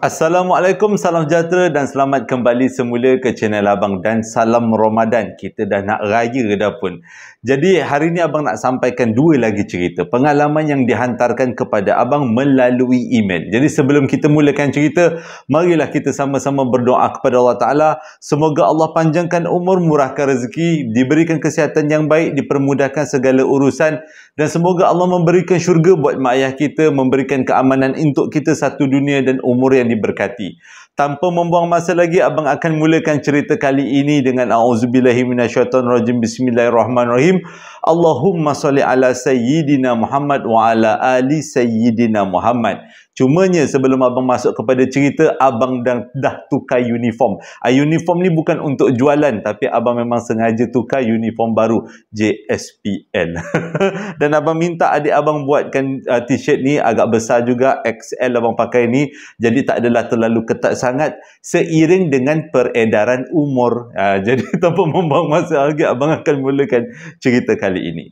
Assalamualaikum, salam sejahtera dan selamat kembali semula ke channel Abang dan salam Ramadan. Kita dah nak raya dah pun. Jadi hari ni Abang nak sampaikan dua lagi cerita. Pengalaman yang dihantarkan kepada Abang melalui email. Jadi sebelum kita mulakan cerita, marilah kita sama-sama berdoa kepada Allah Ta'ala. Semoga Allah panjangkan umur, murahkan rezeki, diberikan kesihatan yang baik, dipermudahkan segala urusan. Dan semoga Allah memberikan syurga buat mak ayah kita, memberikan keamanan untuk kita satu dunia dan umur yang diberkati. Tanpa membuang masa lagi, Abang akan mulakan cerita kali ini dengan A'udzubillahi minasyaitonirrajim. Bismillahirrahmanirrahim. Allahumma salli ala Sayyidina Muhammad wa ala ali Sayyidina Muhammad. Cumanya sebelum Abang masuk kepada cerita, Abang dah tukar uniform. Uniform ni bukan untuk jualan, tapi Abang memang sengaja tukar uniform baru, JSPN. Dan Abang minta adik Abang buatkan t-shirt ni agak besar juga, XL Abang pakai ni. Jadi tak adalah terlalu ketat sangat, seiring dengan peredaran umur. Jadi tanpa membuang masa lagi, Abang akan mulakan cerita kali ini.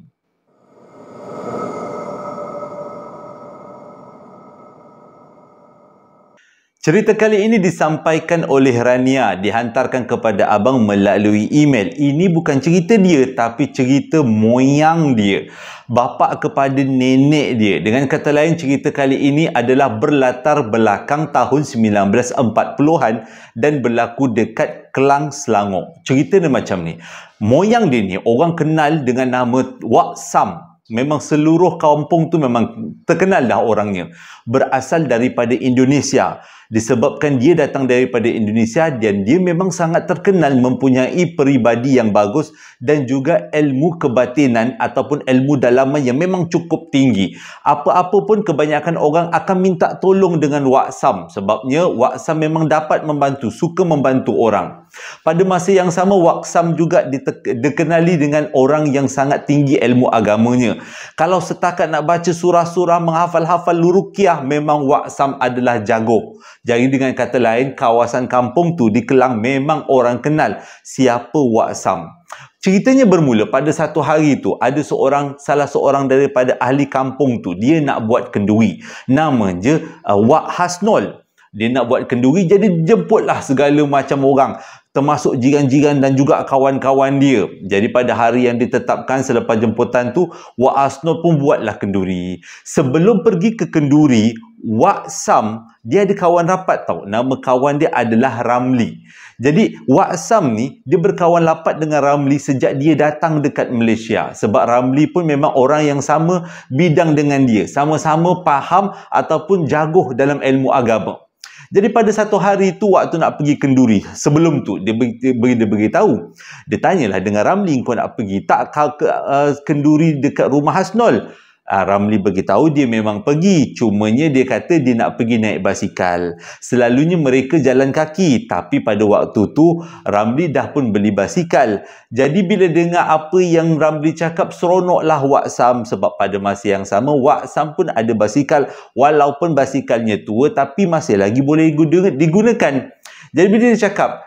Cerita kali ini disampaikan oleh Rania, dihantarkan kepada Abang melalui email. Ini bukan cerita dia, tapi cerita moyang dia, bapa kepada nenek dia. Dengan kata lain, cerita kali ini adalah berlatar belakang tahun 1940-an dan berlaku dekat Kelang, Selangor. Cerita dia macam ni. Moyang dia ni orang kenal dengan nama Wak Sam. Memang seluruh kampung tu memang terkenal dah orangnya. Berasal daripada Indonesia. Disebabkan dia datang daripada Indonesia dan dia memang sangat terkenal mempunyai peribadi yang bagus dan juga ilmu kebatinan ataupun ilmu dalaman yang memang cukup tinggi. Apa-apa pun kebanyakan orang akan minta tolong dengan Wak Sam. Sebabnya Wak Sam memang dapat membantu, suka membantu orang. Pada masa yang sama, Wak Sam juga dikenali dengan orang yang sangat tinggi ilmu agamanya. Kalau setakat nak baca surah-surah, menghafal-hafal ruqyah, memang Wak Sam adalah jago. Jadi dengan kata lain, kawasan kampung tu di Kelang memang orang kenal siapa Wak Sam. Ceritanya bermula pada satu hari tu, ada salah seorang daripada ahli kampung tu, dia nak buat kenduri. Nama je Wak Hasnol. Dia nak buat kenduri, jadi jemputlah segala macam orang, termasuk jiran-jiran dan juga kawan-kawan dia. Jadi pada hari yang ditetapkan selepas jemputan tu, Wak Hasnol pun buatlah kenduri. Sebelum pergi ke kenduri, Wak Sam, dia ada kawan rapat tau. Nama kawan dia adalah Ramli. Jadi Wak Sam ni, dia berkawan rapat dengan Ramli sejak dia datang dekat Malaysia. Sebab Ramli pun memang orang yang sama bidang dengan dia. Sama-sama faham ataupun jago dalam ilmu agama. Jadi pada satu hari tu, waktu nak pergi kenduri, sebelum tu dia beritahu. Dia tanyalah dengan Ramli, kau nak pergi tak kenduri dekat rumah Hasnol? Ramli beritahu dia memang pergi, cumanya dia kata dia nak pergi naik basikal. Selalunya mereka jalan kaki, tapi pada waktu tu Ramli dah pun beli basikal. Jadi bila dengar apa yang Ramli cakap, seronoklah Wak Sam, sebab pada masa yang sama Wak Sam pun ada basikal, walaupun basikalnya tua tapi masih lagi boleh digunakan. Jadi bila dia cakap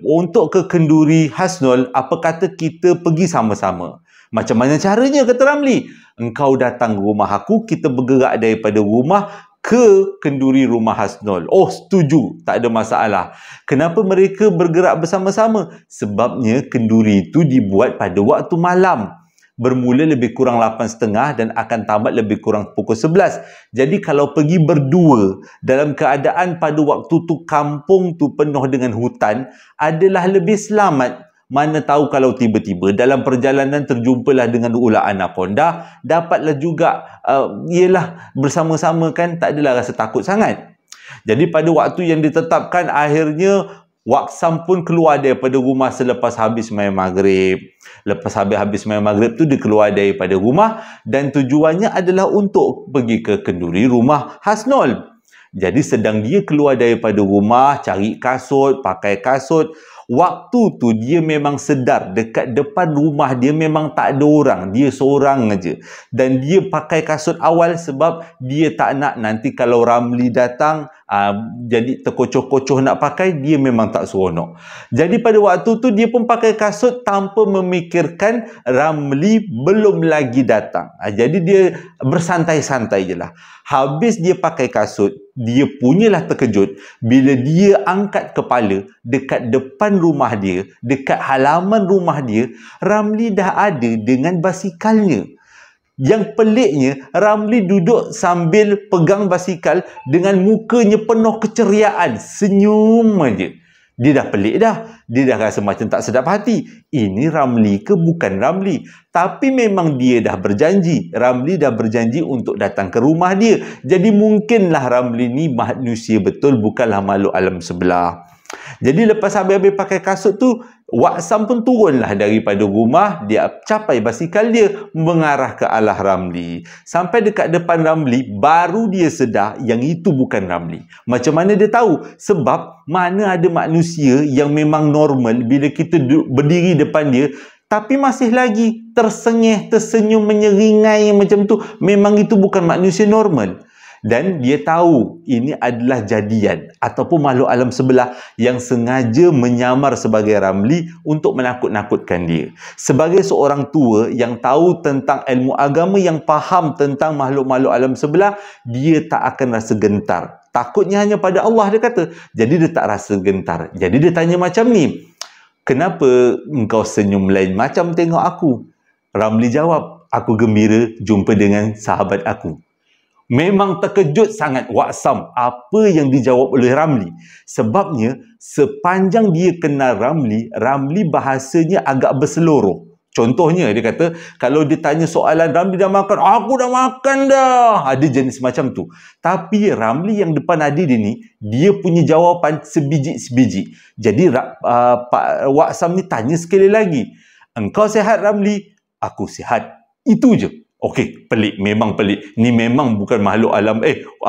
untuk ke kenduri Hasnol, apa kata kita pergi sama-sama? Macam mana caranya, kata Ramli? Engkau datang ke rumah aku, kita bergerak daripada rumah ke kenduri rumah Hasnol. Oh, setuju, tak ada masalah. Kenapa mereka bergerak bersama-sama? Sebabnya kenduri itu dibuat pada waktu malam. Bermula lebih kurang 8.30 dan akan tamat lebih kurang pukul 11. Jadi kalau pergi berdua dalam keadaan pada waktu tu kampung tu penuh dengan hutan, adalah lebih selamat. Mana tahu kalau tiba-tiba dalam perjalanan terjumpalah dengan ular anaconda, dapatlah juga ialah bersama-sama, kan tak adalah rasa takut sangat. Jadi pada waktu yang ditetapkan, akhirnya Wak Sam pun keluar daripada rumah selepas habis main maghrib. Lepas habis main maghrib tu, dia keluar daripada rumah dan tujuannya adalah untuk pergi ke kenduri rumah Hasnol. Jadi sedang dia keluar daripada rumah, cari kasut, pakai kasut, Waktu tu dia memang sedar dekat depan rumah dia memang tak ada orang, dia seorang aja. Dan dia pakai kasut awal sebab dia tak nak nanti kalau Ramli datang jadi terkocoh-kocoh nak pakai, dia memang tak seronok. Jadi pada waktu tu dia pun pakai kasut tanpa memikirkan Ramli belum lagi datang. Jadi dia bersantai-santai je lah. Habis dia pakai kasut, dia punyalah terkejut bila dia angkat kepala dekat depan rumah dia, dekat halaman rumah dia, Ramli dah ada dengan basikalnya. Yang peliknya, Ramli duduk sambil pegang basikal dengan mukanya penuh keceriaan, senyum aja. Dia dah pelik dah. Dia dah rasa macam tak sedap hati. Ini Ramli ke bukan Ramli? Tapi memang dia dah berjanji. Ramli dah berjanji untuk datang ke rumah dia. Jadi mungkinlah Ramli ni manusia betul, bukanlah makhluk alam sebelah. Jadi lepas habis-habis pakai kasut tu, Wak Sam pun turunlah daripada rumah. Dia capai basikal dia mengarah ke arah Ramli. Sampai dekat depan Ramli, baru dia sedar yang itu bukan Ramli. Macam mana dia tahu? Sebab mana ada manusia yang memang normal bila kita berdiri depan dia, tapi masih lagi tersengih, tersenyum, menyeringai macam tu. Memang itu bukan manusia normal. Dan dia tahu ini adalah jadian ataupun makhluk alam sebelah yang sengaja menyamar sebagai Ramli untuk menakut-nakutkan dia. Sebagai seorang tua yang tahu tentang ilmu agama, yang faham tentang makhluk-makhluk alam sebelah, dia tak akan rasa gentar. Takutnya hanya pada Allah, dia kata. Jadi dia tak rasa gentar. Jadi dia tanya macam ni, "Kenapa engkau senyum lain macam tengok aku?" Ramli jawab, "Aku gembira jumpa dengan sahabat aku." Memang terkejut sangat Wak Sam apa yang dijawab oleh Ramli. Sebabnya sepanjang dia kenal Ramli, Ramli bahasanya agak berseluruh. Contohnya dia kata, kalau dia tanya soalan, "Ramli dah makan?" "Aku dah makan dah." Ada jenis macam tu. Tapi Ramli yang depan adik dia ni, dia punya jawapan sebiji-sebiji. Jadi Pak Wak Sam ni tanya sekali lagi, "Engkau sihat Ramli?" "Aku sihat." Itu je. Okey, pelik. Memang pelik. Ni memang bukan makhluk alam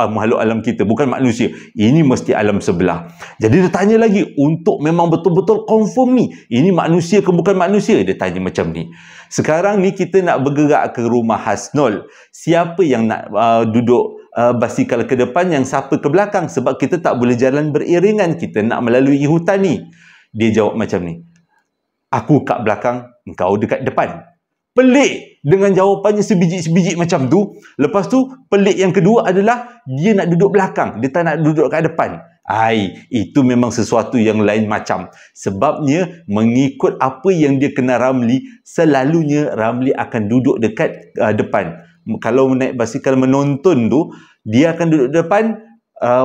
makhluk alam kita, bukan manusia. Ini mesti alam sebelah. Jadi dia tanya lagi untuk memang betul-betul confirm ni, ini manusia ke bukan manusia. Dia tanya macam ni. Sekarang ni kita nak bergerak ke rumah Hasnul. Siapa yang nak duduk basikal ke depan, yang siapa ke belakang? Sebab kita tak boleh jalan beriringan, kita nak melalui hutan ni. Dia jawab macam ni, "Aku kat belakang, engkau dekat depan." Pelik dengan jawapannya sebiji-sebiji macam tu. Lepas tu, pelik yang kedua adalah dia nak duduk belakang. Dia tak nak duduk kat depan. Itu memang sesuatu yang lain macam. Sebabnya, mengikut apa yang dia kenal Ramli, selalunya Ramli akan duduk dekat depan. Kalau naik basikal menonton tu, dia akan duduk depan,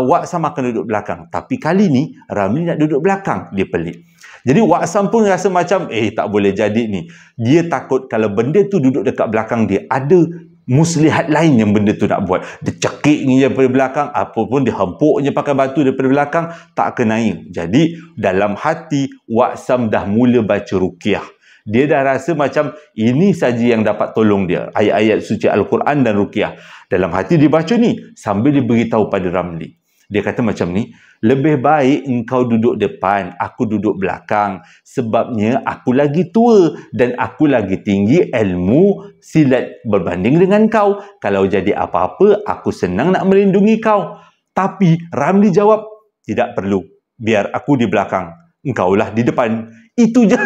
Wak Sam akan duduk belakang. Tapi kali ni, Ramli nak duduk belakang. Dia pelik. Jadi Wak Sam pun rasa macam, tak boleh jadi ni. Dia takut kalau benda tu duduk dekat belakang dia, ada muslihat lain yang benda tu nak buat. Dia cekiknya daripada belakang, apapun dia hempuknya pakai batu daripada belakang, tak akan naik. Jadi dalam hati, Wak Sam dah mula baca ruqyah. Dia dah rasa macam ini saja yang dapat tolong dia. Ayat-ayat suci Al-Quran dan ruqyah. Dalam hati dia baca ni, sambil dia beritahu pada Ramli. Dia kata macam ni, "Lebih baik engkau duduk depan, aku duduk belakang. Sebabnya aku lagi tua dan aku lagi tinggi ilmu silat berbanding dengan kau. Kalau jadi apa-apa, aku senang nak melindungi kau." Tapi Ramli jawab, "Tidak perlu. Biar aku di belakang. Engkaulah di depan." Itu je.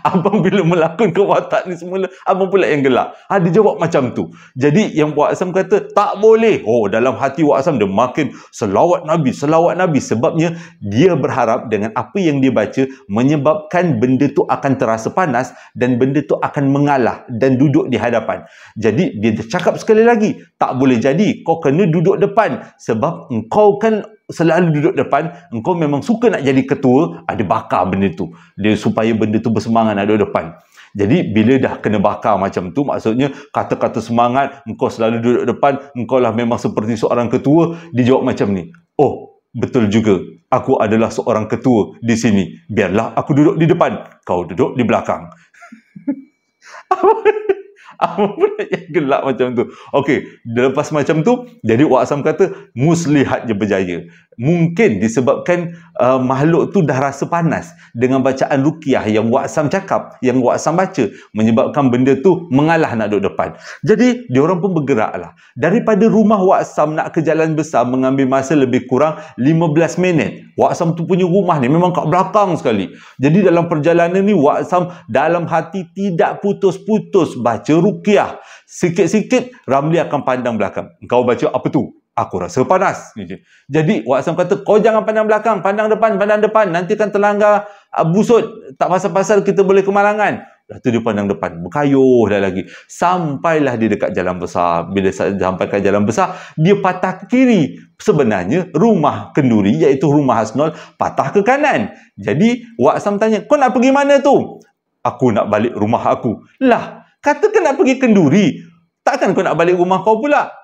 Abang bila melakukan watak ni semula, abang pula yang gelak. Dia jawab macam tu. Jadi yang Wak Sam kata, tak boleh. Dalam hati Wak Sam dia makin selawat Nabi. Sebabnya dia berharap dengan apa yang dia baca menyebabkan benda tu akan terasa panas dan benda tu akan mengalah dan duduk di hadapan. Jadi dia cakap sekali lagi, tak boleh jadi. Kau kena duduk depan. Sebab engkau kan selalu duduk depan, engkau memang suka nak jadi ketua, ada bakar benda tu. Dia supaya benda tu bersemangat nak duduk depan. Jadi bila dah kena bakar macam tu, maksudnya kata-kata semangat, engkau selalu duduk depan, engkau lah memang seperti seorang ketua. Dia jawab macam ni, "Oh, betul juga. Aku adalah seorang ketua di sini. Biarlah aku duduk di depan, kau duduk di belakang." Apa pula yang gelak macam tu? Okey, lepas macam tu, jadi Wak Sam kata, muslihat je berjaya. Mungkin disebabkan makhluk tu dah rasa panas dengan bacaan ruqyah yang Wak Sam cakap, yang Wak Sam baca, menyebabkan benda tu mengalah nak duduk depan. Jadi diorang pun bergeraklah. Daripada rumah Wak Sam nak ke jalan besar mengambil masa lebih kurang 15 minit. Wak Sam tu punya rumah ni memang kat belakang sekali. Jadi dalam perjalanan ni Wak Sam dalam hati tidak putus-putus baca ruqyah. Sikit-sikit Ramli akan pandang belakang. Engkau baca apa tu? Aku rasa panas. Jadi Wak Sam kata, kau jangan pandang belakang, pandang depan. Nanti kan terlanggar busut. Tak pasal-pasal kita boleh kemalangan. Lepas tu dia pandang depan. Berkayuh dah lagi. Sampailah dia dekat jalan besar. Bila sampai ke jalan besar, dia patah ke kiri. Sebenarnya rumah kenduri, iaitu rumah Hasnul, patah ke kanan. Jadi Wak Sam tanya, kau nak pergi mana tu? Aku nak balik rumah aku. Lah, katakan nak pergi kenduri. Takkan kau nak balik rumah kau pula?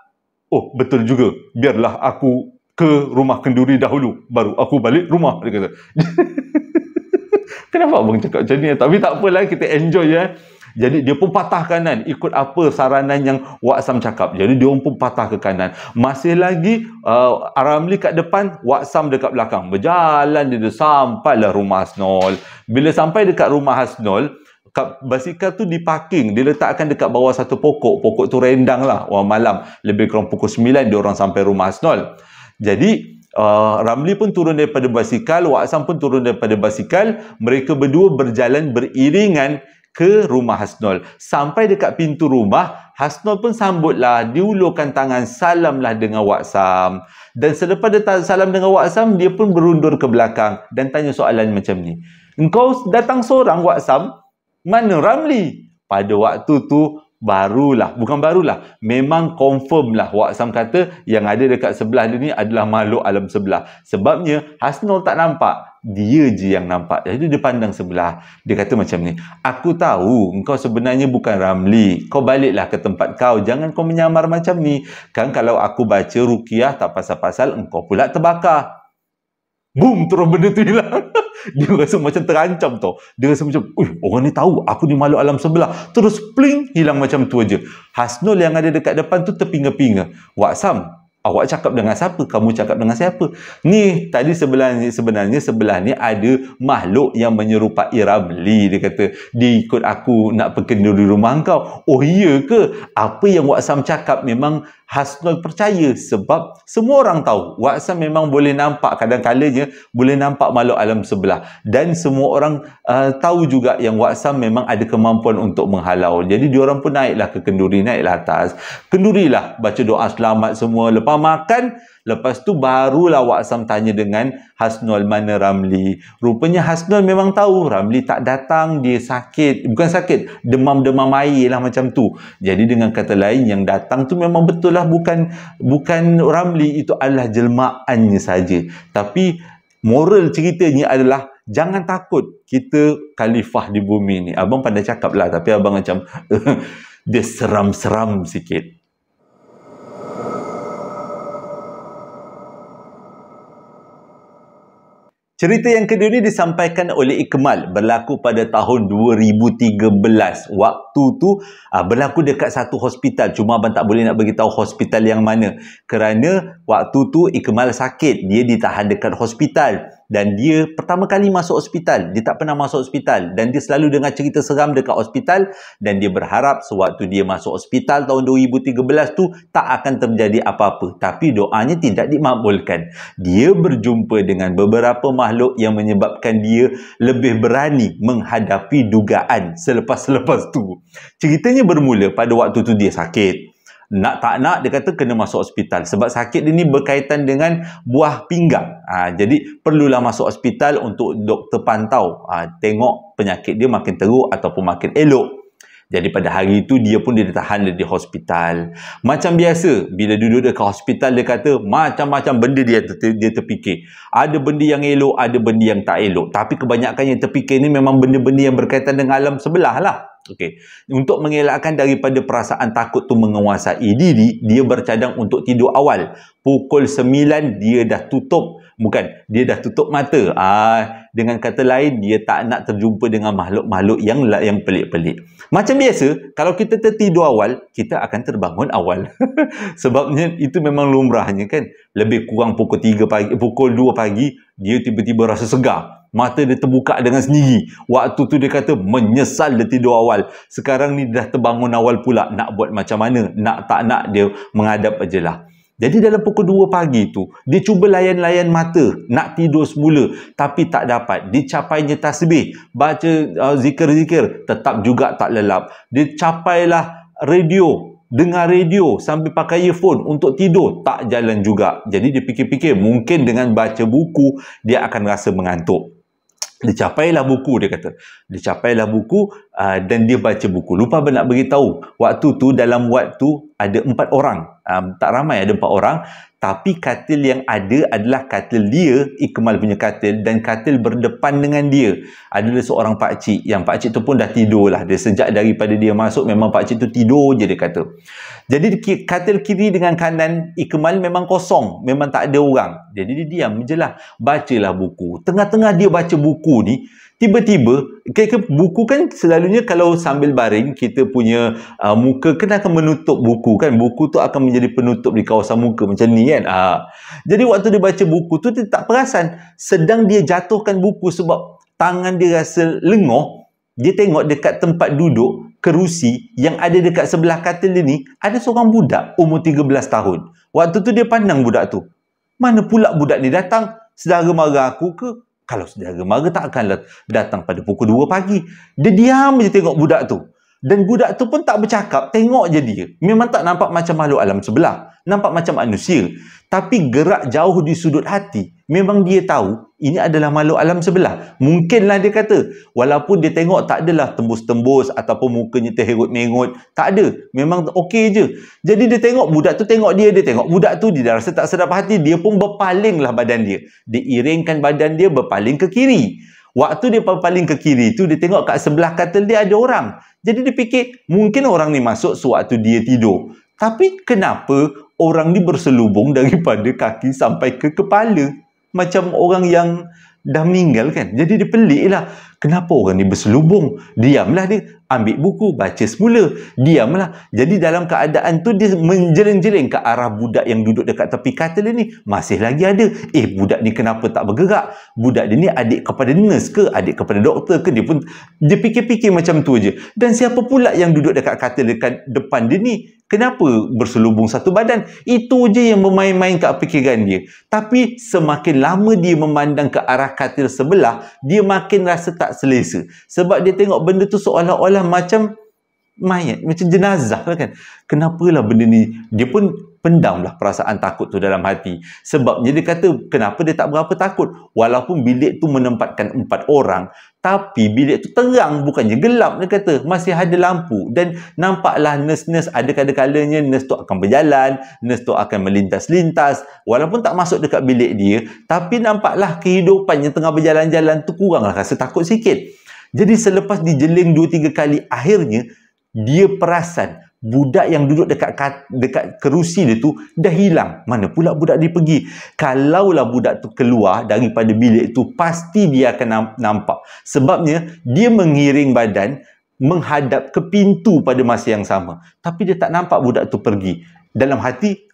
Oh, betul juga. Biarlah aku ke rumah kenduri dahulu. Baru aku balik rumah. Dia kata. Kenapa abang cakap macam ni? Tapi tak apalah, kita enjoy ya. Jadi dia pun patah kanan. Ikut apa saranan yang Wak Sam cakap. Jadi dia pun patah ke kanan. Masih lagi Ramli kat depan, Wak Sam dekat belakang. Berjalan dia sampailah rumah Hasnul. Bila sampai dekat rumah Hasnul, basikal tu diparking, diletakkan dekat bawah satu pokok. Pokok tu rendang lah. Orang malam, lebih kurang pukul 9 dia orang sampai rumah Hasnul. Jadi Ramli pun turun daripada basikal, Wak Sam pun turun daripada basikal. Mereka berdua berjalan beriringan ke rumah Hasnul. Sampai dekat pintu rumah, Hasnul pun sambutlah, diulurkan tangan, salamlah dengan Wak Sam. Dan selepas dia salam dengan Wak Sam, dia pun berundur ke belakang dan tanya soalan macam ni. Engkau datang seorang, Wak Sam? Mana Ramli? Pada waktu tu bukan barulah, memang confirm lah Wak Sam kata yang ada dekat sebelah dia ni adalah makhluk alam sebelah. Sebabnya Hasnul tak nampak, dia je yang nampak. Jadi dia pandang sebelah. Dia kata macam ni, aku tahu engkau sebenarnya bukan Ramli. Kau baliklah ke tempat kau. Jangan kau menyamar macam ni. Kan kalau aku baca ruqyah tak pasal-pasal, engkau pula terbakar. Boom, terus benda tu hilang. Dia rasa macam terancam tau. Dia rasa macam, orang ni tahu aku ni makhluk alam sebelah. Terus pling, hilang macam tu aja. Hasnul yang ada dekat depan tu terpinga-pinga. Wak Sam, awak cakap dengan siapa? Kamu cakap dengan siapa? Ni tadi sebenarnya sebelah ni ada makhluk yang menyerupai Ramli. Dia kata, dia ikut aku nak berkenduri rumah kau. Oh iya ke? Apa yang Wak Sam cakap memang Hasnul percaya, sebab semua orang tahu Wak Sam memang boleh nampak, kadang-kalanya boleh nampak makhluk alam sebelah. Dan semua orang tahu juga yang Wak Sam memang ada kemampuan untuk menghalau. Jadi diorang pun naiklah ke kenduri, naiklah atas. Kendurilah, baca doa selamat semua. Lepas makan, lepas tu barulah Wak Sam tanya dengan Hasnul, mana Ramli. Rupanya Hasnul memang tahu Ramli tak datang, dia sakit. Bukan sakit, demam-demam air lah macam tu. Jadi dengan kata lain, yang datang tu memang betul lah bukan Ramli, itu adalah jelmaannya saja. Tapi moral ceritanya adalah jangan takut, kita khalifah di bumi ni. Abang pandai cakap lah, tapi abang macam dia seram-seram sikit. Cerita yang kedua ni disampaikan oleh Ikmal, berlaku pada tahun 2013. Waktu tu berlaku dekat satu hospital. Cuma abang tak boleh nak beritahu hospital yang mana. Kerana waktu tu Ikmal sakit. Dia ditahan dekat hospital. Dan dia pertama kali masuk hospital. Dia tak pernah masuk hospital. Dan dia selalu dengar cerita seram dekat hospital. Dan dia berharap sewaktu dia masuk hospital tahun 2013 tu tak akan terjadi apa-apa. Tapi doanya tidak dimakbulkan. Dia berjumpa dengan beberapa makhluk yang menyebabkan dia lebih berani menghadapi dugaan selepas-lepas tu. Ceritanya bermula pada waktu tu dia sakit. Nak tak nak, dia kata kena masuk hospital. Sebab sakit dia ni berkaitan dengan buah pinggang. Jadi perlulah masuk hospital untuk doktor pantau. Tengok penyakit dia makin teruk ataupun makin elok. Jadi pada hari itu dia pun ditahan di hospital. Macam biasa, bila duduk dekat hospital, dia kata macam-macam benda dia terfikir. Ada benda yang elok, ada benda yang tak elok. Tapi kebanyakan yang terfikir ni memang benda-benda yang berkaitan dengan alam sebelah lah. Okey. Untuk mengelakkan daripada perasaan takut tu menguasai diri, dia bercadang untuk tidur awal. Pukul 9 dia dah tutup Bukan, dia dah tutup mata. Dengan kata lain, dia tak nak terjumpa dengan makhluk-makhluk yang pelik-pelik. Macam biasa, kalau kita tertidur awal, kita akan terbangun awal. Sebabnya itu memang lumrahnya kan. Lebih kurang pukul 3 pagi, pukul 2 pagi, dia tiba-tiba rasa segar. Mata dia terbuka dengan sendiri. Waktu tu dia kata menyesal dia tidur awal. Sekarang ni dah terbangun awal pula. Nak buat macam mana? Nak tak nak dia menghadap aje lah. Jadi dalam pukul 2 pagi tu, dia cuba layan-layan mata, nak tidur semula, tapi tak dapat. Dia capainya tasbih, baca zikir-zikir, tetap juga tak lelap. Dia capailah radio, dengar radio sambil pakai earphone untuk tidur, tak jalan juga. Jadi dia fikir-fikir, mungkin dengan baca buku, dia akan rasa mengantuk. Dia capailah buku, dia kata. Dia capailah buku dan dia baca buku. Lupa nak beritahu, waktu tu dalam wad tu ada 4 orang. Tak ramai, ada 4 orang. Tapi katil yang ada adalah katil dia, Ikmal punya katil, dan katil berdepan dengan dia adalah seorang pakcik. Yang pakcik tu pun dah tidur lah. Dia sejak daripada dia masuk, memang pakcik tu tidur je, dia kata. Jadi katil kiri dengan kanan Ikmal memang kosong, memang tak ada orang. Jadi dia diam je lah, bacalah buku. Tengah-tengah dia baca buku ni, tiba-tiba, buku kan selalunya kalau sambil baring, kita punya muka kan akan menutup buku kan. Buku tu akan menjadi penutup di kawasan muka macam ni kan. Jadi waktu dia baca buku tu, dia tak perasan. Sedang dia jatuhkan buku sebab tangan dia rasa lengoh. Dia tengok dekat tempat duduk, kerusi yang ada dekat sebelah katil dia ni, ada seorang budak umur 13 tahun. Waktu tu dia pandang budak tu. Mana pula budak ni datang? Saudara mara aku ke? Kalau saudara mara tak akanlah datang pada pukul 2 pagi. Dia diam je tengok budak tu. Dan budak tu pun tak bercakap, tengok je dia. Memang tak nampak macam makhluk alam sebelah. Nampak macam manusia. Tapi gerak jauh di sudut hati. Memang dia tahu ini adalah makhluk alam sebelah. Mungkinlah dia kata. Walaupun dia tengok tak adalah tembus-tembus ataupun mukanya terherut-mengut. Tak ada. Memang okey je. Jadi dia tengok budak tu, tengok dia tengok budak tu. Dia rasa tak sedap hati. Dia pun berpalinglah badan dia. Dia iringkan badan dia berpaling ke kiri. Waktu dia berpaling ke kiri tu, dia tengok kat sebelah katil dia ada orang. Jadi dia fikir, mungkin orang ni masuk sewaktu dia tidur. Tapi kenapa orang ni berselubung daripada kaki sampai ke kepala? Macam orang yang dah meninggal kan. Jadi dia pelik lah. Kenapa orang ni berselubung? Diamlah dia. Ambil buku, baca semula. Diamlah. Jadi dalam keadaan tu dia menjering-jering ke arah budak yang duduk dekat tepi katil ni. Masih lagi ada. Budak ni kenapa tak bergerak? Budak dia ni adik kepada nurse ke? Adik kepada doktor ke? Dia fikir-fikir macam tu je. Dan siapa pula yang duduk dekat katil dekat depan dia ni? Kenapa berselubung satu badan? Itu je yang bermain-main kat fikiran dia. Tapi semakin lama dia memandang ke arah katil sebelah, dia makin rasa tak selesa. Sebab dia tengok benda tu seolah-olah macam mayat, macam jenazah lah kan. Kenapalah benda ni? Dia pun pendamlah perasaan takut tu dalam hati. Sebabnya dia kata, kenapa dia tak berapa takut? Walaupun bilik tu menempatkan 4 orang, tapi bilik tu terang, bukannya gelap. Dia kata, masih ada lampu. Dan nampaklah nurse-nurse, ada kadang-kadangnya nurse tu akan berjalan, nurse tu akan melintas-lintas. Walaupun tak masuk dekat bilik dia, tapi nampaklah kehidupan yang tengah berjalan-jalan tu kuranglah rasa takut sikit. Jadi selepas dijeling 2-3 kali, akhirnya dia perasan budak yang duduk dekat kerusi dia tu dah hilang. Mana pula budak dia pergi? Kalaulah budak tu keluar daripada bilik tu, pasti dia akan nampak. Sebabnya dia mengiring badan menghadap ke pintu pada masa yang sama. Tapi dia tak nampak budak tu pergi. Dalam hati,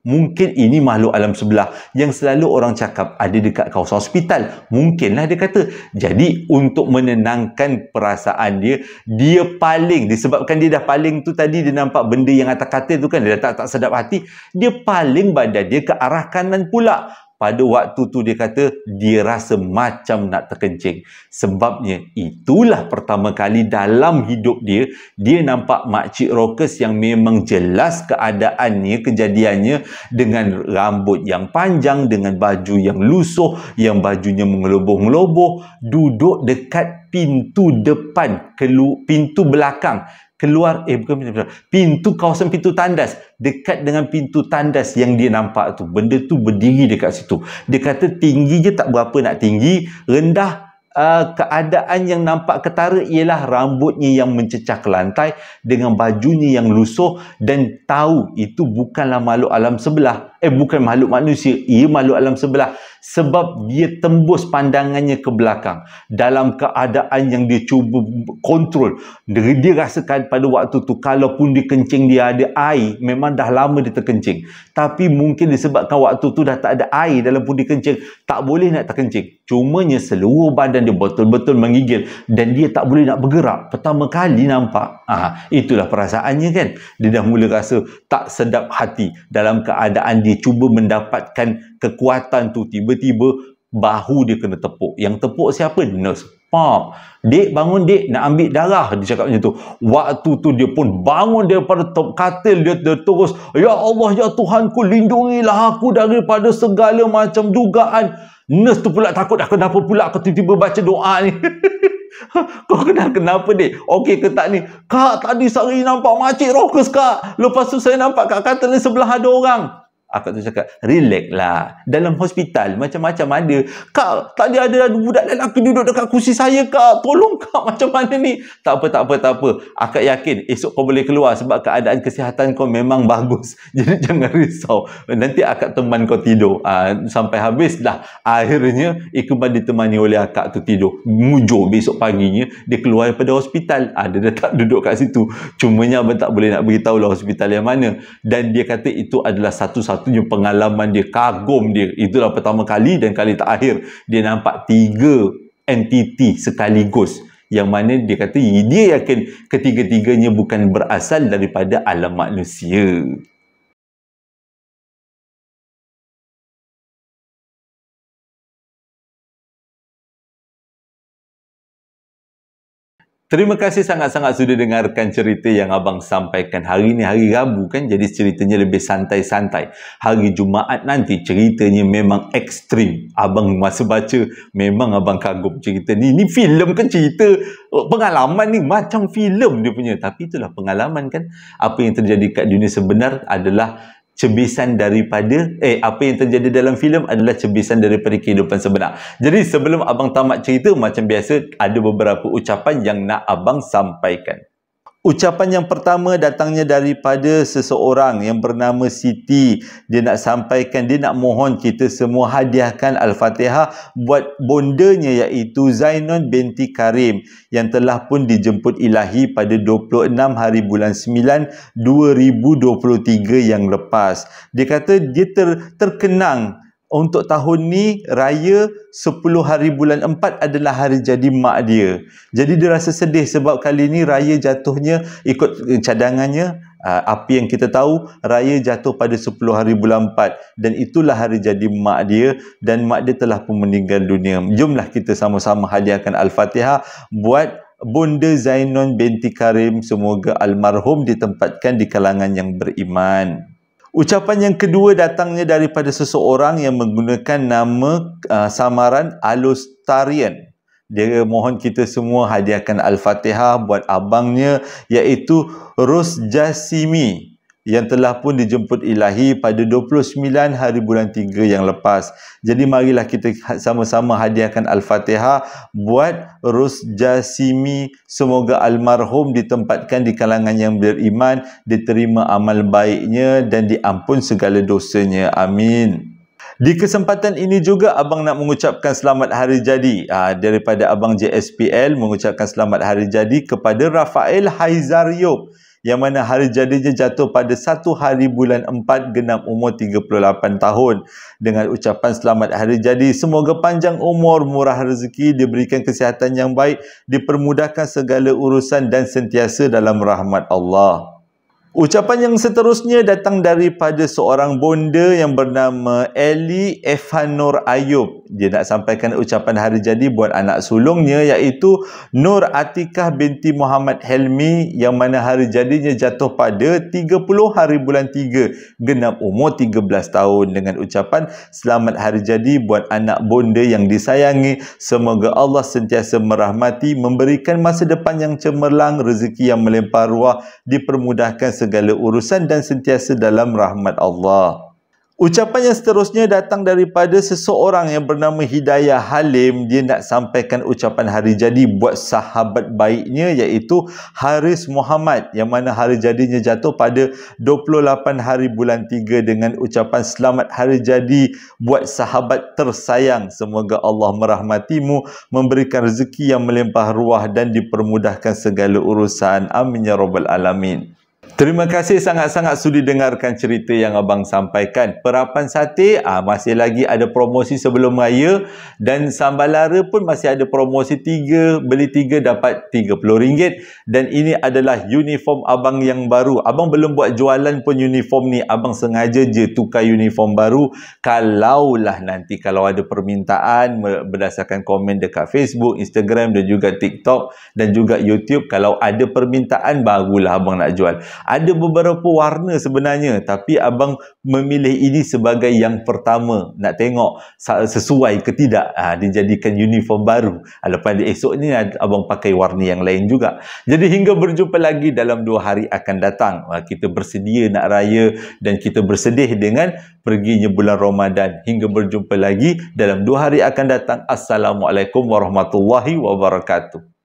mungkin ini makhluk alam sebelah yang selalu orang cakap ada dekat kawasan hospital. Mungkinlah dia kata. Jadi untuk menenangkan perasaan dia, dia paling, disebabkan dia dah paling tu tadi, dia nampak benda yang atas katil tu kan, dia dah tak sedap hati, dia paling badan dia ke arah kanan pula. Pada waktu tu dia kata dia rasa macam nak terkencing. Sebabnya itulah pertama kali dalam hidup dia, dia nampak Makcik Rockers yang memang jelas keadaannya, kejadiannya, dengan rambut yang panjang, dengan baju yang lusuh, yang bajunya mengeloboh-ngeloboh, duduk dekat pintu depan, pintu belakang. Pintu, kawasan pintu tandas, dekat dengan pintu tandas yang dia nampak tu, benda tu berdiri dekat situ. Dia kata tinggi je tak berapa nak tinggi, rendah. Keadaan yang nampak ketara ialah rambutnya yang mencecah ke lantai dengan bajunya yang lusuh, dan tahu itu bukanlah makhluk alam sebelah. bukan makhluk manusia, ia makhluk alam sebelah. Sebab dia tembus pandangannya ke belakang dalam keadaan yang dia cuba kontrol. Dia rasakan pada waktu tu kalaupun dia kencing dia ada air, memang dah lama dia terkencing. Tapi mungkin disebabkan waktu tu dah tak ada air dalam pundi kencing, tak boleh nak terkencing. Cumanya seluruh badan dia betul-betul menggigil dan dia tak boleh nak bergerak. Pertama kali nampak. Itulah perasaannya kan. Dia dah mula rasa tak sedap hati dalam keadaan dia cuba mendapatkan kekuatan tu. Tiba-tiba bahu dia kena tepuk. Yang tepuk siapa? Nurse. Pop. Dek, bangun dek, nak ambil darah. Dia cakap macam tu. Waktu tu dia pun bangun daripada katil. Dia terus, ya Allah, ya Tuhanku, lindungilah aku daripada segala macam dugaan. Nurse tu pula takut, kenapa pula aku tiba-tiba baca doa ni. Kau kenapa dek? Okey ke tak ni? Kak, tadi sehari nampak makcik rockers kak. Lepas tu saya nampak kat katil ni sebelah ada orang. Akak tu cakap, relax lah. Dalam hospital macam-macam ada. Kak, tadi ada budak lelaki duduk dekat kursi saya kak. Tolong kak, macam mana ni? Tak apa. Akak yakin esok kau boleh keluar sebab keadaan kesihatan kau memang bagus. Jadi jangan risau. Nanti akak teman kau tidur. Sampai habis dah. Akhirnya Iqbal ditemani oleh akak tu tidur. Mujur besok paginya dia keluar daripada hospital. Dia dah tak duduk kat situ. Cumanya abang tak boleh nak beritahu lah hospital yang mana. Dan dia kata itu adalah satu-satunya pengalaman dia, kagum dia. Itulah pertama kali dan kali terakhir dia nampak 3 entiti sekaligus, yang mana dia kata dia yakin ketiga-tiganya bukan berasal daripada alam manusia. Terima kasih sangat-sangat sudah dengarkan cerita yang abang sampaikan. Hari ni hari Rabu kan, jadi ceritanya lebih santai-santai. Hari Jumaat nanti ceritanya memang ekstrim. Abang masa baca memang abang kagum cerita ni. Ni filem kan cerita pengalaman ni, macam filem dia punya. Tapi itulah pengalaman kan. Apa yang terjadi kat dunia sebenar adalah cebisan daripada apa yang terjadi dalam filem adalah cebisan daripada kehidupan sebenar. Jadi sebelum abang tamat cerita, macam biasa ada beberapa ucapan yang nak abang sampaikan. Ucapan yang pertama datangnya daripada seseorang yang bernama Siti. Dia nak sampaikan, dia nak mohon kita semua hadiahkan Al-Fatihah buat bondanya iaitu Zainun binti Karim yang telah pun dijemput ilahi pada 26 hari bulan 9 2023 yang lepas. Dia kata dia terkenang untuk tahun ni raya 10 hari bulan 4 adalah hari jadi mak dia. Jadi dia rasa sedih sebab kali ni raya jatuhnya ikut cadangannya. Apa yang kita tahu, raya jatuh pada 10 hari bulan 4 dan itulah hari jadi mak dia dan mak dia telah pun meninggal dunia. Jomlah kita sama-sama hadiahkan Al-Fatihah buat Bunda Zainun binti Karim. Semoga almarhum ditempatkan di kalangan yang beriman. Ucapan yang kedua datangnya daripada seseorang yang menggunakan nama samaran Alustarian. Dia mohon kita semua hadiahkan Al-Fatihah buat abangnya iaitu Ros Jasimi yang telah pun dijemput ilahi pada 29 hari bulan 3 yang lepas. Jadi marilah kita sama-sama hadiahkan Al-Fatihah buat Ros Jasimi. Semoga almarhum ditempatkan di kalangan yang beriman, diterima amal baiknya dan diampun segala dosanya. Amin. Di kesempatan ini juga abang nak mengucapkan selamat hari jadi daripada abang JSPL, mengucapkan selamat hari jadi kepada Rafael Haizariop yang mana hari jadinya jatuh pada 1 hari bulan 4 genap umur 38 tahun. Dengan ucapan selamat hari jadi, semoga panjang umur, murah rezeki, diberikan kesihatan yang baik, dipermudahkan segala urusan dan sentiasa dalam rahmat Allah. Ucapan yang seterusnya datang daripada seorang bonda yang bernama Eli Efanur Ayub. Dia nak sampaikan ucapan hari jadi buat anak sulungnya iaitu Nur Atikah binti Muhammad Helmi yang mana hari jadinya jatuh pada 30 hari bulan 3 genap umur 13 tahun. Dengan ucapan selamat hari jadi buat anak bonda yang disayangi. Semoga Allah sentiasa merahmati, memberikan masa depan yang cemerlang, rezeki yang melimpah ruah, dipermudahkan segala urusan dan sentiasa dalam rahmat Allah. Ucapan yang seterusnya datang daripada seseorang yang bernama Hidayah Halim. Dia nak sampaikan ucapan hari jadi buat sahabat baiknya iaitu Haris Muhammad, yang mana hari jadinya jatuh pada 28 hari bulan 3, dengan ucapan selamat hari jadi buat sahabat tersayang. Semoga Allah merahmatimu, memberikan rezeki yang melimpah ruah dan dipermudahkan segala urusan. Amin ya rabbal alamin. Terima kasih sangat-sangat sudi dengarkan cerita yang abang sampaikan. Perapan sate masih lagi ada promosi sebelum raya, dan sambal lara pun masih ada promosi 3 beli 3 dapat RM30, dan ini adalah uniform abang yang baru. Abang belum buat jualan pun uniform ni, abang sengaja je tukar uniform baru. Kalaulah nanti kalau ada permintaan berdasarkan komen dekat Facebook, Instagram dan juga TikTok dan juga YouTube, kalau ada permintaan barulah abang nak jual. Ada beberapa warna sebenarnya, tapi abang memilih ini sebagai yang pertama. Nak tengok sesuai ke tidak, dijadikan uniform baru. Lepas esok ni abang pakai warna yang lain juga. Jadi hingga berjumpa lagi dalam 2 hari akan datang. Kita bersedia nak raya dan kita bersedih dengan perginya bulan Ramadan. Hingga berjumpa lagi dalam 2 hari akan datang. Assalamualaikum warahmatullahi wabarakatuh.